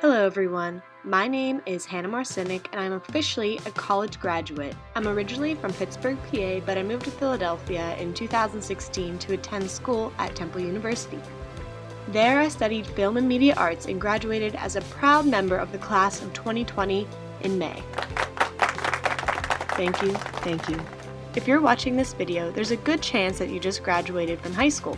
Hello everyone, my name is Hanna Marcinak and I'm officially a college graduate. I'm originally from Pittsburgh, PA, but I moved to Philadelphia in 2016 to attend school at Temple University. There I studied film and media arts and graduated as a proud member of the class of 2020 in May. Thank you. If you're watching this video, there's a good chance that you just graduated from high school.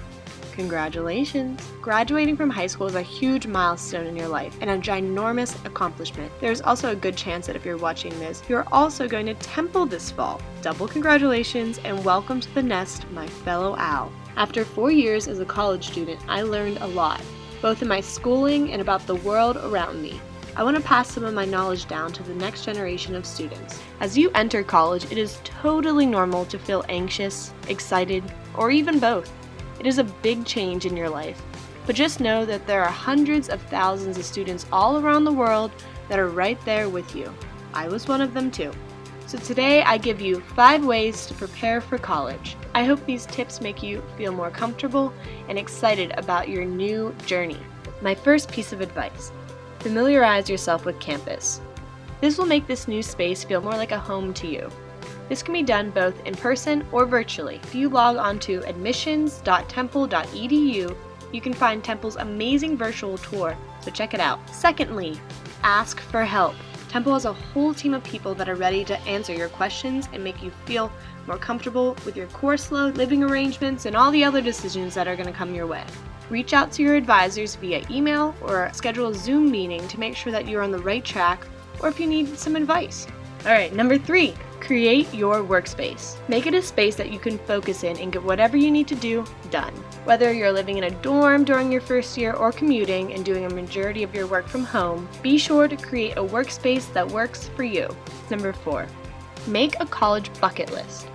Congratulations! Graduating from high school is a huge milestone in your life and a ginormous accomplishment. There's also a good chance that if you're watching this, you're also going to Temple this fall. Double congratulations and welcome to the nest, my fellow owl. After 4 years as a college student, I learned a lot, both in my schooling and about the world around me. I want to pass some of my knowledge down to the next generation of students. As you enter college, it is totally normal to feel anxious, excited, or even both. It is a big change in your life, but just know that there are hundreds of thousands of students all around the world that are right there with you. I was one of them too. So today I give you 5 ways to prepare for college. I hope these tips make you feel more comfortable and excited about your new journey. My first piece of advice: familiarize yourself with campus. This will make this new space feel more like a home to you. This can be done both in person or virtually. If you log on to admissions.temple.edu, you can find Temple's amazing virtual tour, so check it out. Secondly, ask for help. Temple has a whole team of people that are ready to answer your questions and make you feel more comfortable with your course load, living arrangements, and all the other decisions that are going to come your way. Reach out to your advisors via email or schedule a Zoom meeting to make sure that you're on the right track, or if you need some advice. Alright, number 3, create your workspace. Make it a space that you can focus in and get whatever you need to do done. Whether you're living in a dorm during your first year or commuting and doing a majority of your work from home, be sure to create a workspace that works for you. Number 4, make a college bucket list.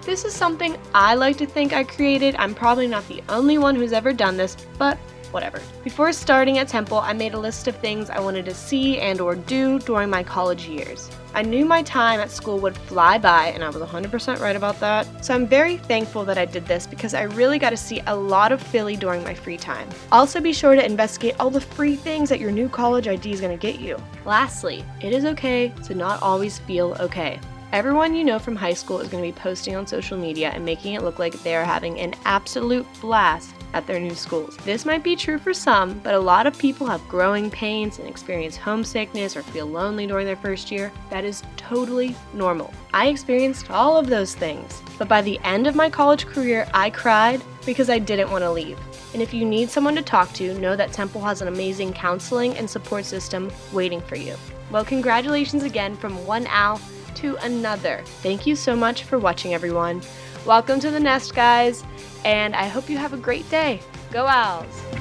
This is something I like to think I created. I'm probably not the only one who's ever done this, but whatever. Before starting at Temple, I made a list of things I wanted to see and or do during my college years. I knew my time at school would fly by, and I was 100% right about that. So I'm very thankful that I did this because I really got to see a lot of Philly during my free time. Also be sure to investigate all the free things that your new college ID is going to get you. Lastly, it is okay to not always feel okay. Everyone you know from high school is going to be posting on social media and making it look like they are having an absolute blast at their new schools. This might be true for some, but a lot of people have growing pains and experience homesickness or feel lonely during their first year. That is totally normal. I experienced all of those things, but by the end of my college career, I cried because I didn't want to leave. And if you need someone to talk to, know that Temple has an amazing counseling and support system waiting for you. Well, congratulations again from one owl to another. Thank you so much for watching, everyone. Welcome to the nest, guys, and I hope you have a great day. Go Owls!